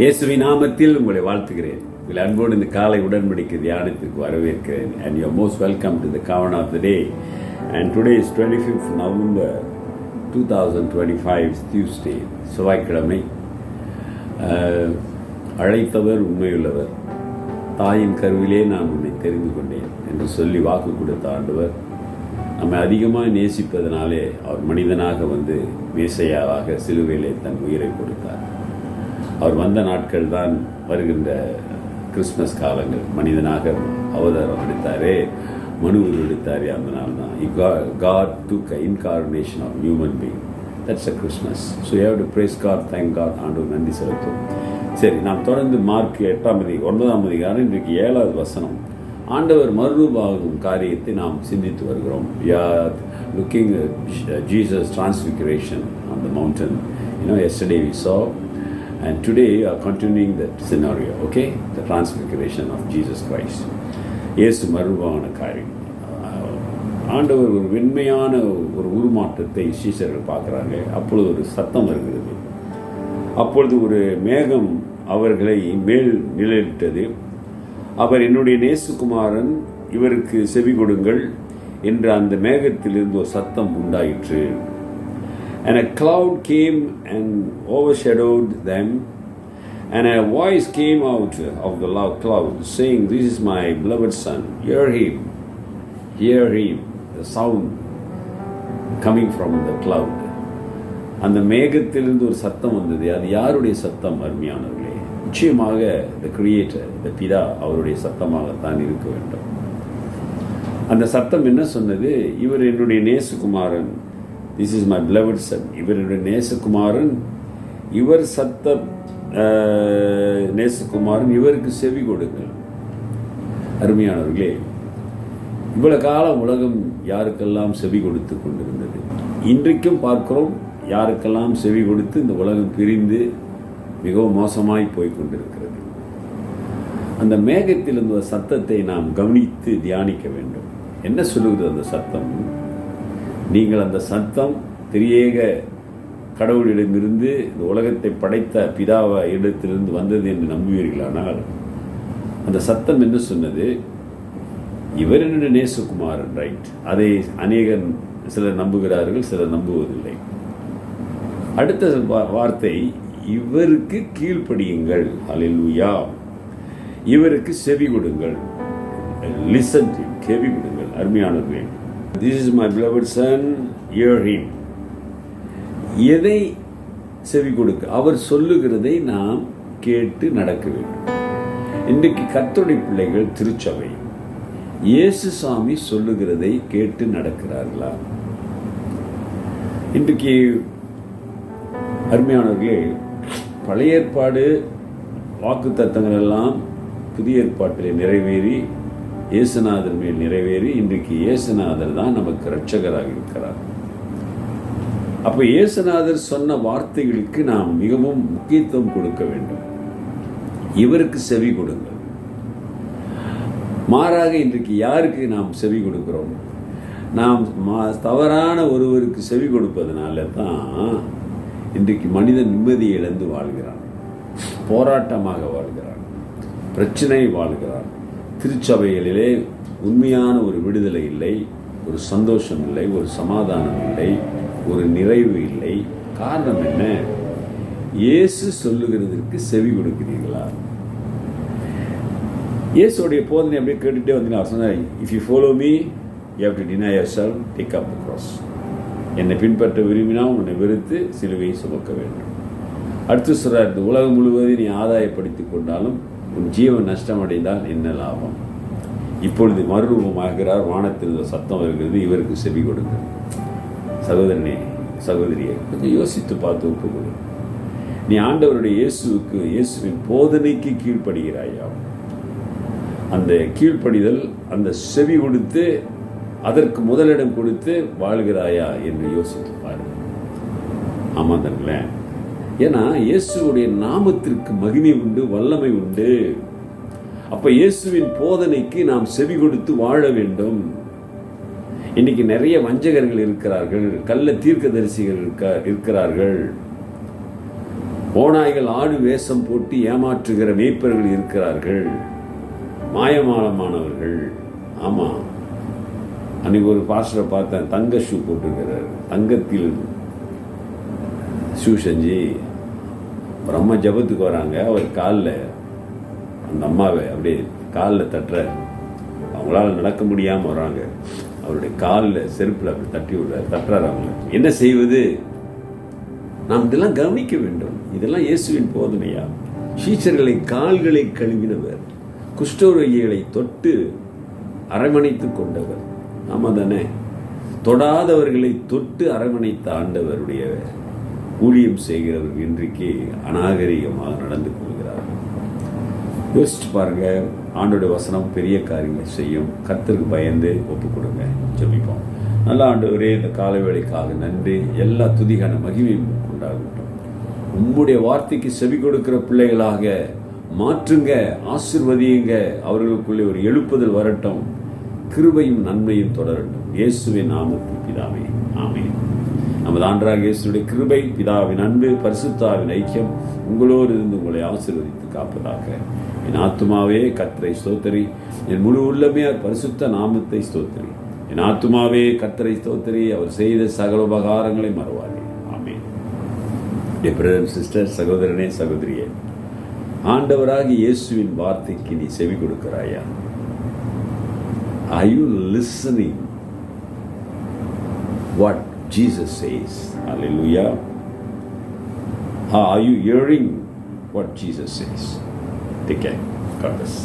இயேசுவின் நாமத்தில் உங்களை வாழ்த்துகிறேன். உங்கள் அன்போடு இந்த காலை உடன்படிக்கை தியானத்திற்கு வரவேற்கிறேன். And you are most welcome to the Kavan of the day. And today is 25th November 2025, Tuesday, செவ்வாய்க்கிழமை. அழைத்தவர் உண்மையுள்ளவர், தாயின் கருவிலே நான் உன்னை தெரிந்து கொண்டேன் என்று சொல்லி வாக்கு கொடுத்த ஆண்டவர் நம்மை அதிகமாக நேசிப்பதனாலே அவர் மனிதனாக வந்து மேசையாவாக சிலுவையிலே தன் உயிரை கொடுத்தார். அவர் வந்த நாட்கள் தான் வருகின்ற கிறிஸ்மஸ் காலங்கள். மனிதனாக அவதாரம் எடுத்தாரே, மனு எடுத்தாரே, அந்த நாள் தான். God took an incarnation of human being. That's a Christmas. So you have to praise God, thank God, ஆண்டவர் நன்றி செலுத்தும். சரி, நாம் தொடர்ந்து மார்க் 9ஆம் அதிகாரம் இன்றைக்கு 7வது வசனம். ஆண்டவர் மறுரூபமாகும் காரியத்தை நாம் சிந்தித்து வருகிறோம். We are looking at Jesus' transfiguration on the mountain. Yesterday we saw, and today we are continuing that scenario, okay? The transfiguration of Jesus Christ. இயேசு மறுரூபமான காரியம். ஆண்டவர் ஒரு வெண்மையான ஒரு உருமாற்றத்தை சீஷர்கள் பார்க்குறாங்க. அப்பொழுது ஒரு சத்தம் வருகிறது. அப்பொழுது ஒரு மேகம் அவர்களை மேல் நிழலிட்டது. அவர் என்னுடைய நேசகுமாரன், இவருக்கு செவி கொடுங்கள் என்ற அந்த மேகத்திலிருந்து ஒரு சத்தம் உண்டாயிற்று. And a cloud came and overshadowed them, and a voice came out of the cloud, saying, "This is my beloved son, hear him, hear him." The sound coming from the cloud. அந்த மேகத்திலிருந்து ஒரு சத்தம் வந்தது. அது யாருடைய சத்தம்? அருமையானவர்களே, நிச்சயமாக the creator, the பிதா, அவருடைய சத்தமாகத்தான் இருக்க வேண்டும். அந்த சத்தம் என்ன சொன்னது? இவர் என்னுடைய நேசகுமாரன், this is my beloved son, இவருடைய நேசகுமாரன், இவர் நேசகுமாரன், இவருக்கு செவி கொடுங்கள். அருமையானவர்களே, இவ்வளவு காலம் உலகம் யாருக்கெல்லாம் செவி கொடுத்து கொண்டிருந்தது. இன்றைக்கும் பார்க்கிறோம், யாருக்கெல்லாம் செவி கொடுத்து இந்த உலகம் பிரிந்து மிகவும் மோசமாய் போய்கொண்டிருக்கிறது. அந்த மேகத்தில் இந்த சத்தத்தை நாம் கவனித்து தியானிக்க வேண்டும். என்ன சொல்லுகிறது அந்த சத்தம்? நீங்கள் அந்த சத்தம் திரியேக கடவுளிடமிருந்து இந்த உலகத்தை படைத்த பிதாவ இடத்திலிருந்து வந்தது என்று நம்புவீர்களானால், அந்த சத்தம் என்ன சொன்னது? இவர் என்னுடைய நேசகுமாரன், ரைட். அதை அநேகர் சிலர் நம்புகிறார்கள், சிலர் நம்புவதில்லை. அடுத்த வார்த்தை, இவருக்கு கீழ்ப்படியுங்கள். ஹல்லேலூயா. இவருக்கு செவி கொடுங்கள். லிசன் டு, செவி கொடுங்கள். அருமையானவர்களே, this is my beloved son, hear him. எதை செவி கொடுக்க? அவர் சொல்லுகிறதை நாம் கேட்டு நடக்க வேண்டும். இன்றைக்கு கர்த்தருடைய பிள்ளைகள், திருச்சபை, இயேசு சாமி சொல்லுகிறதை கேட்டு நடக்கிறார்களா? இன்றைக்கு அருமையானவர்களே, பழைய ஏற்பாடு வாக்கு தத்தங்கள் எல்லாம் புதிய ஏற்பாட்டிலே நிறைவேறி இயேசுநாதர் மேல் நிறைவேறி இன்றைக்கு இயேசுநாதர் தான் நமக்கு இரட்சகராக இருக்கிறார். அப்போ இயேசுநாதர் சொன்ன வார்த்தைகளுக்கு நாம் மிகவும் முக்கியத்துவம் கொடுக்க வேண்டும். இவருக்கு செவி கொடுங்கள். மாறாக இன்றைக்கு யாருக்கு நாம் செவி கொடுக்கிறோம்? நாம் தவறான ஒருவருக்கு செவி கொடுப்பதனால தான் இன்றைக்கு மனிதன் நிம்மதியை இழந்து வாழ்கிறான், போராட்டமாக வாழ்கிறான், பிரச்சனை வாழ்கிறான். திருச்சபைகளிலே உண்மையான ஒரு விடுதலை இல்லை, ஒரு சந்தோஷம் இல்லை, ஒரு சமாதானம் இல்லை, ஒரு நிறைவு இல்லை. காரணம் என்ன? இயேசு சொல்லுகிறதற்கு செவி கொடுக்கிறீர்களா? இயேசுடைய போதனை அப்படியே கேட்டுட்டே வந்தீங்கன்னா சொன்னார், if you follow me you have to deny yourself, take up the cross. என்னை பின்பற்ற விரும்பினால் உன்னை வெறுத்து சிலுவையை சுமக்க வேண்டும். அடுத்து சொல்றார், இந்த உலகம் முழுவதையும் நீ ஆதாயப்படுத்தி கொண்டாலும் உன் ஜீவன் நஷ்டமடைந்தால் என்ன லாபம்? இப்பொழுது மறுரூபமாகிறார், வானத்தில் சத்தம் வருகிறது, இவருக்கு செவி கொடுங்க. சகோதரனே, சகோதரியை, கொஞ்சம் யோசித்து பார்த்து ஒப்புக்கொடு. நீ ஆண்டவருடைய இயேசுவின் போதனைக்கு கீழ்ப்படுகிறாயா? அந்த கீழ்ப்படிதல், அந்த செவி கொடுத்து அதற்கு முதலிடம் கொடுத்து வாழ்கிறாயா என்று யோசித்து பாருங்க. ஆமா தானே? ஏன்னா இயேசுடைய நாமத்திற்கு மகிமை உண்டு, வல்லமை உண்டு. அப்ப இயேசுவின் போதனைக்கு நாம் செவி கொடுத்து வாழ வேண்டும். இன்னைக்கு நிறைய வஞ்சகர்கள் இருக்கிறார்கள், கள்ள தீர்க்கதரிசிகள் இருக்கிறார்கள். ஓநாய்கள் ஆடு வேஷம் போட்டு ஏமாற்றுகிற மேய்ப்பர்கள் இருக்கிறார்கள், மாயமானமானவர்கள். ஆமாம், அன்னைக்கு ஒரு பாஸ்டரை பார்த்தேன், தங்க ஷூ போட்டிருக்கிறார். தங்கத்தில் ஷூ செஞ்சு ஒரு அம்மா ஜபத்துக்கு வராங்க. அவர் காலில் அந்த அம்மாவை அப்படியே காலில் தட்டுற, அவங்களால நடக்க முடியாமல் வராங்க, அவருடைய காலில் செருப்பில் அப்படி தட்டி விட தட்டுறாரு. அவங்க என்ன செய்வது? நாம் இதெல்லாம் கவனிக்க வேண்டும். இதெல்லாம் இயேசுவின் போதனையா? சீஷர்களை கால்களை கழுவினவர், குஷ்டரோகிகளை தொட்டு அரவணைத்து கொண்டவர். ஆமா தானே? தொடாதவர்களை தொட்டு அரவணைத்த ஆண்டவருடைய ஊழியம் செய்கிறவர்கள் இன்றைக்கு அநாகரிகமாக நடந்து கொள்கிறார்கள். யோசிச்சு பாருங்க. ஆண்டோட வசனம் பெரிய காரியங்களை செய்யும். கர்த்தருக்கு பயந்து ஒப்புக் கொடுங்க. ஜெபிப்போம். நல்ல ஆண்டவரே, இந்த காலை வேளைக்காக நன்றி. எல்லா துதிகான மகிமையும் உண்டாகட்டும். உம்முடைய வார்த்தைக்கு செவி கொடுக்கிற பிள்ளைகளாக மாற்றுங்க, ஆசீர்வதியுங்க. அவர்களுக்குள்ளே ஒரு எழுப்புதல் வரட்டும். கிருபையும் நன்மையும் தொடரட்டும். இயேசுவின் நாமத்தில் பிதாவே, ஆமென். நமது ஆண்டவராகிய இயேசுவுடைய கிருபை, பிதாவின் அன்பு, பரிசுத்தாவின் ஐக்கியம் உங்களோடு இருந்து உங்களை ஆசீர்வதித்து காப்பதாக. என் ஆத்துமாவே கர்த்தரை ஸ்தோத்திரி, என் முழு உள்ளமே பரிசுத்த நாமத்தை ஸ்தோத்திரி. என் ஆத்துமாவே கர்த்தரை ஸ்தோத்திரி, அவர் செய்த சகல உபகாரங்களை மறவாதே. ஆமென். டீயர் பிரதர் அண்ட் சிஸ்டர், சகோதரனே சகோதரியே, ஆண்டவராகிய இயேசுவின் வார்த்தைக்கு நீ செவி கொடுக்கிறாயா? Are you listening what Jesus says? Hallelujah. Are you hearing what Jesus says? Take care. God bless.